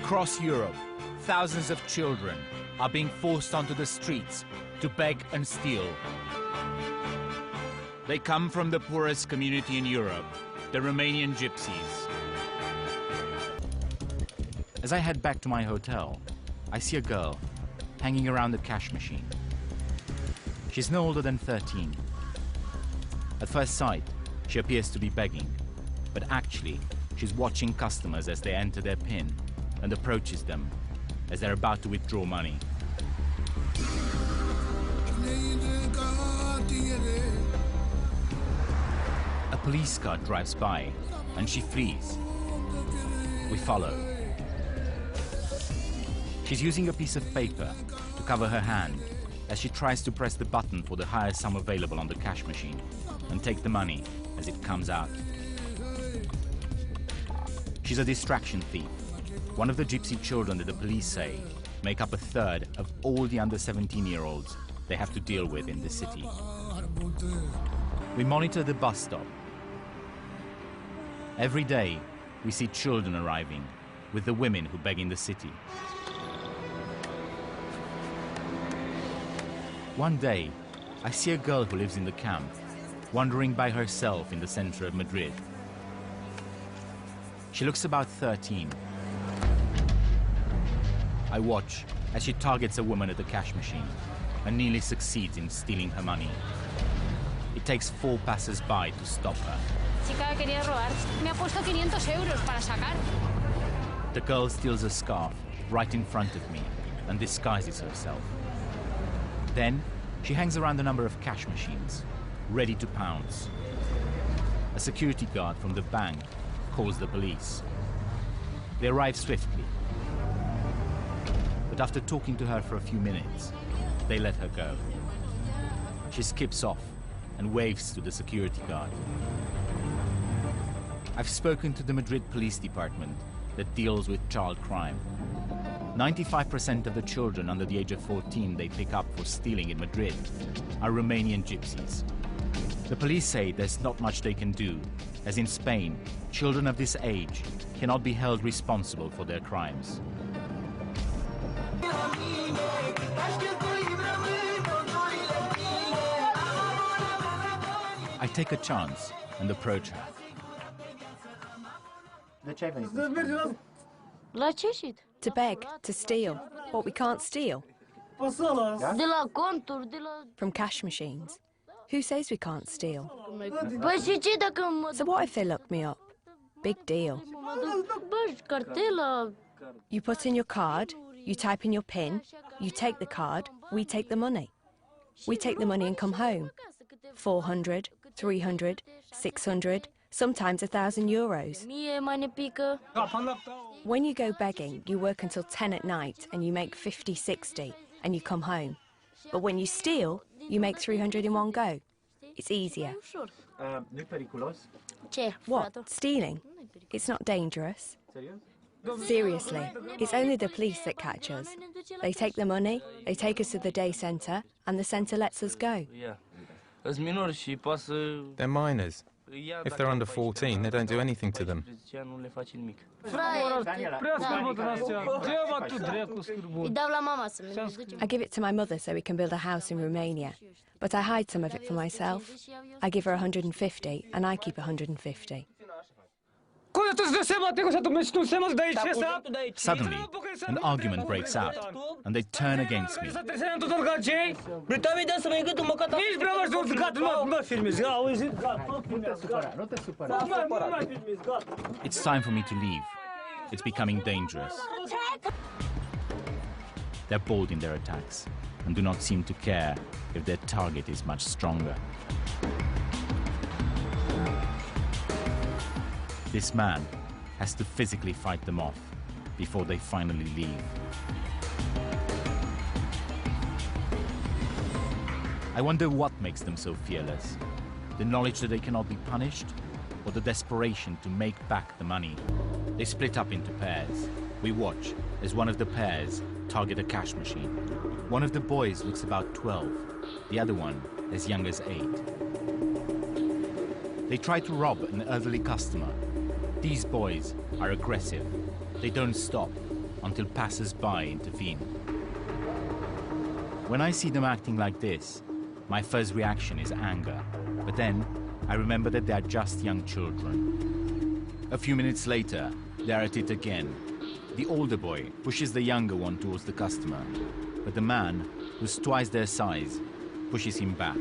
Across Europe, thousands of children are being forced onto the streets to beg and steal. They come from the poorest community in Europe, the Romanian Gypsies. As I head back to my hotel, I see a girl hanging around the cash machine. She's no older than 13. At first sight, she appears to be begging, but actually, she's watching customers as they enter their PIN and approaches them as they're about to withdraw money. A police car drives by and she flees. We follow. She's using a piece of paper to cover her hand as she tries to press the button for the highest sum available on the cash machine and take the money as it comes out. She's a distraction thief, one of the gypsy children that the police say make up a third of all the under 17-year-olds they have to deal with in the city. We monitor the bus stop. Every day, we see children arriving with the women who beg in the city. One day, I see a girl who lives in the camp, wandering by herself in the center of Madrid. She looks about 13. I watch as she targets a woman at the cash machine and nearly succeeds in stealing her money. It takes 4 passers-by to stop her. The girl steals a scarf right in front of me and disguises herself. Then she hangs around a number of cash machines, ready to pounce. A security guard from the bank calls the police. They arrive swiftly. But after talking to her for a few minutes, they let her go. She skips off and waves to the security guard. I've spoken to the Madrid Police Department that deals with child crime. 95% of the children under the age of 14 they pick up for stealing in Madrid are Romanian gypsies. The police say there's not much they can do, as in Spain, children of this age cannot be held responsible for their crimes. I take a chance and approach her. To beg, to steal, what we can't steal. From cash machines. Who says we can't steal? So what if they look me up? Big deal. You put in your card, you type in your PIN, you take the card, we take the money. We take the money and come home. 400, 300, 600, sometimes €1,000. When you go begging, you work until 10 at night and you make 50, 60 and you come home. But when you steal, you make 300 in one go. It's easier. What? Stealing? It's not dangerous. Seriously, it's only the police that catch us. They take the money, they take us to the day centre, and the centre lets us go. They're minors. If they're under 14, they don't do anything to them. I give it to my mother so we can build a house in Romania. But I hide some of it for myself. I give her 150 and I keep 150. Suddenly, an argument breaks out, and they turn against me. It's time for me to leave. It's becoming dangerous. They're bold in their attacks, and do not seem to care if their target is much stronger. This man has to physically fight them off before they finally leave. I wonder what makes them so fearless. The knowledge that they cannot be punished, or the desperation to make back the money. They split up into pairs. We watch as one of the pairs target a cash machine. One of the boys looks about 12, the other one as young as 8. They try to rob an elderly customer. These boys are aggressive. They don't stop. until passers-by intervene. When I see them acting like this, my first reaction is anger. But then I remember that they are just young children. A few minutes later, they are at it again. The older boy pushes the younger one towards the customer, but the man, who's twice their size, pushes him back.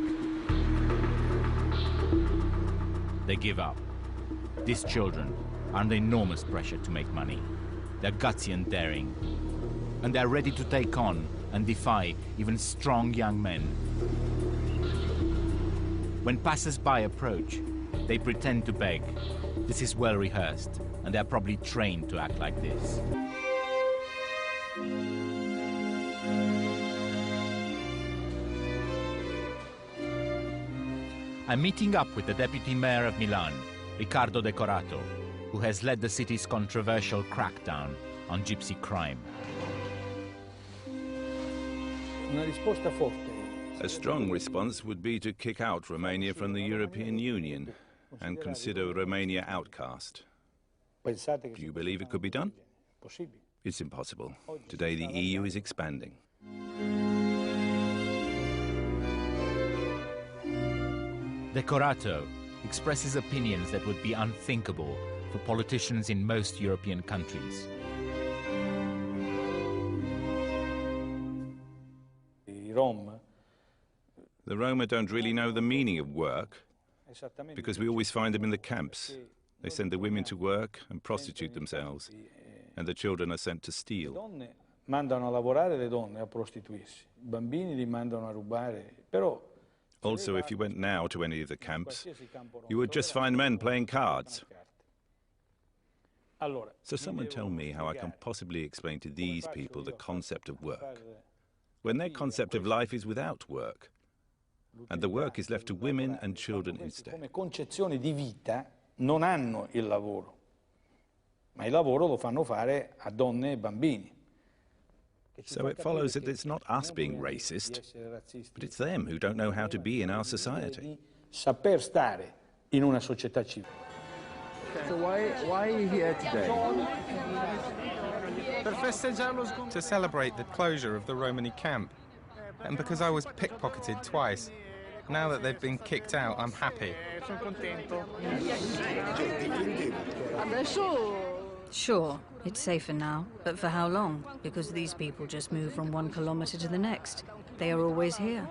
They give up. These children are under enormous pressure to make money. They're gutsy and daring, and they're ready to take on and defy even strong young men. When passers-by approach, they pretend to beg. This is well rehearsed, and they're probably trained to act like this. I'm meeting up with the deputy mayor of Milan, Riccardo Decorato, who has led the city's controversial crackdown on gypsy crime. A strong response would be to kick out Romania from the European Union and consider Romania outcast. Do you believe it could be done? It's impossible. Today the EU is expanding. Decorato expresses opinions that would be unthinkable for politicians in most European countries. The Roma don't really know the meaning of work, because we always find them in the camps. They send the women to work and prostitute themselves, and the children are sent to steal. Also, if you went now to any of the camps, you would just find men playing cards. So someone tell me how I can possibly explain to these people the concept of work, when their concept of life is without work, and the work is left to women and children instead. Non hanno il lavoro, ma il lavoro lo fanno fare a donne e bambini. So it follows that it's not us being racist, but it's them who don't know how to be in our society. Saper stare in una società civile. So why are you here today? To celebrate the closure of the Romani camp. And because I was pickpocketed twice. Now that they've been kicked out, I'm happy. Sure, it's safer now, but for how long? Because these people just move from 1 kilometer to the next. They are always here.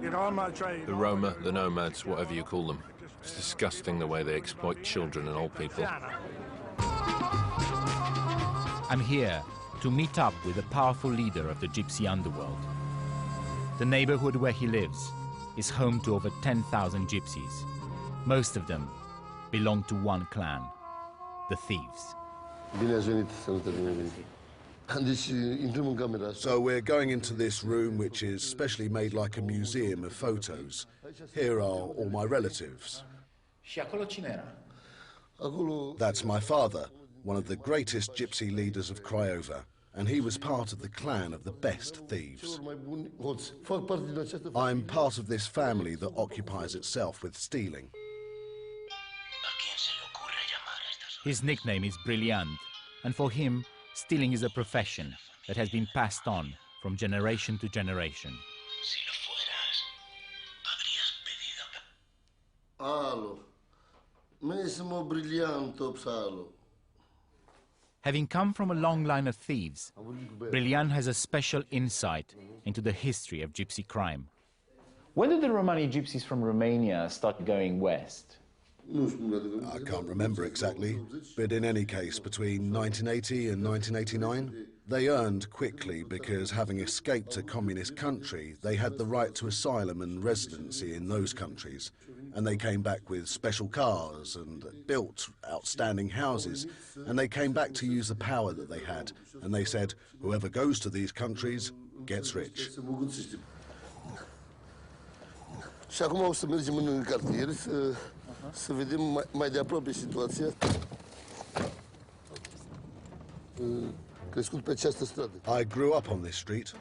The Roma, the nomads, whatever you call them. It's disgusting the way they exploit children and old people. I'm here to meet up with a powerful leader of the gypsy underworld. The neighborhood where he lives is home to over 10,000 gypsies. Most of them belong to one clan, the Thieves. So we're going into this room, which is specially made like a museum of photos. Here are all my relatives. That's my father, one of the greatest gypsy leaders of Craiova, and he was part of the clan of the best thieves. I'm part of this family that occupies itself with stealing. His nickname is Brilliant, and for him, stealing is a profession that has been passed on from generation to generation. Having come from a long line of thieves, Brilliant has a special insight into the history of gypsy crime. When did the Romani gypsies from Romania start going west? I can't remember exactly, but in any case, between 1980 and 1989, they earned quickly because, having escaped a communist country, they had the right to asylum and residency in those countries. And they came back with special cars and built outstanding houses. And they came back to use the power that they had. And they said, whoever goes to these countries gets rich. Să vedem mai de aproape situația. Crescut pe această stradă. I grew up on this street.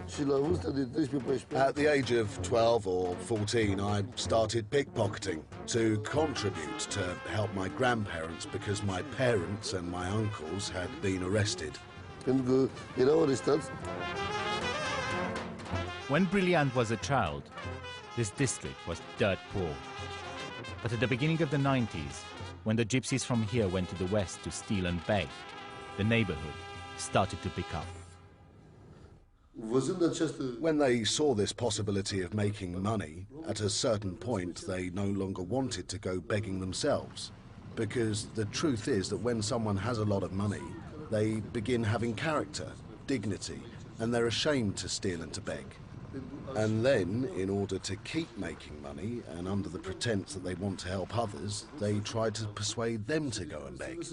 At the age of 12 or 14, I started pickpocketing to contribute to help my grandparents because my parents and my uncles had been arrested. When Brilliant was a child, this district was dirt poor. But at the beginning of the 90s, when the gypsies from here went to the west to steal and beg, the neighborhood started to pick up. When they saw this possibility of making money, at a certain point they no longer wanted to go begging themselves. Because the truth is that when someone has a lot of money, they begin having character, dignity, and they're ashamed to steal and to beg. And then, in order to keep making money, and under the pretense that they want to help others, they try to persuade them to go and beg.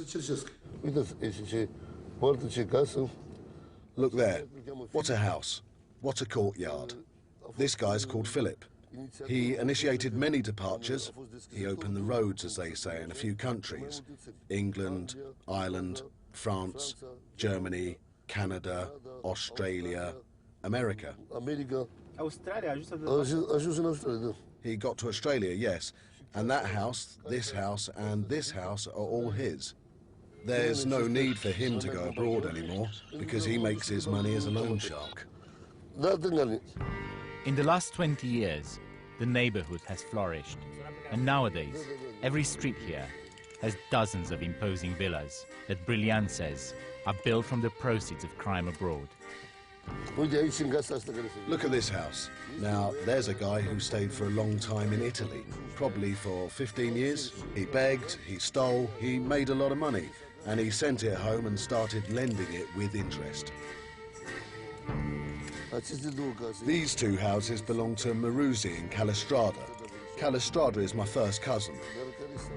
Look there. What a house. What a courtyard. This guy's called Philip. He initiated many departures. He opened the roads, as they say, in a few countries. England, Ireland, France, Germany, Canada, Australia, America. He got to Australia, yes. And that house, and this house are all his. There's no need for him to go abroad anymore, because he makes his money as a loan shark. In the last 20 years, the neighborhood has flourished. And nowadays, every street here has dozens of imposing villas that Brilliant says are built from the proceeds of crime abroad. Look at this house. Now, there's a guy who stayed for a long time in Italy, probably for 15 years. He begged, he stole, he made a lot of money, and he sent it home and started lending it with interest. These two houses belong to Maruzzi in Calistrada. Calistrada is my first cousin.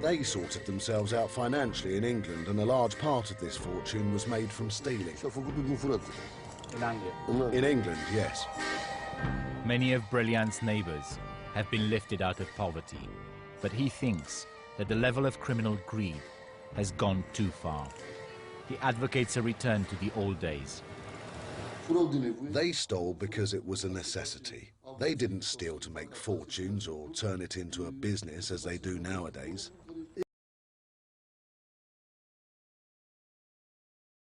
They sorted themselves out financially in England, and a large part of this fortune was made from stealing. In England, yes. Many of Brilliant's neighbors have been lifted out of poverty, but he thinks that the level of criminal greed has gone too far. He advocates a return to the old days. They stole because it was a necessity. They didn't steal to make fortunes or turn it into a business as they do nowadays.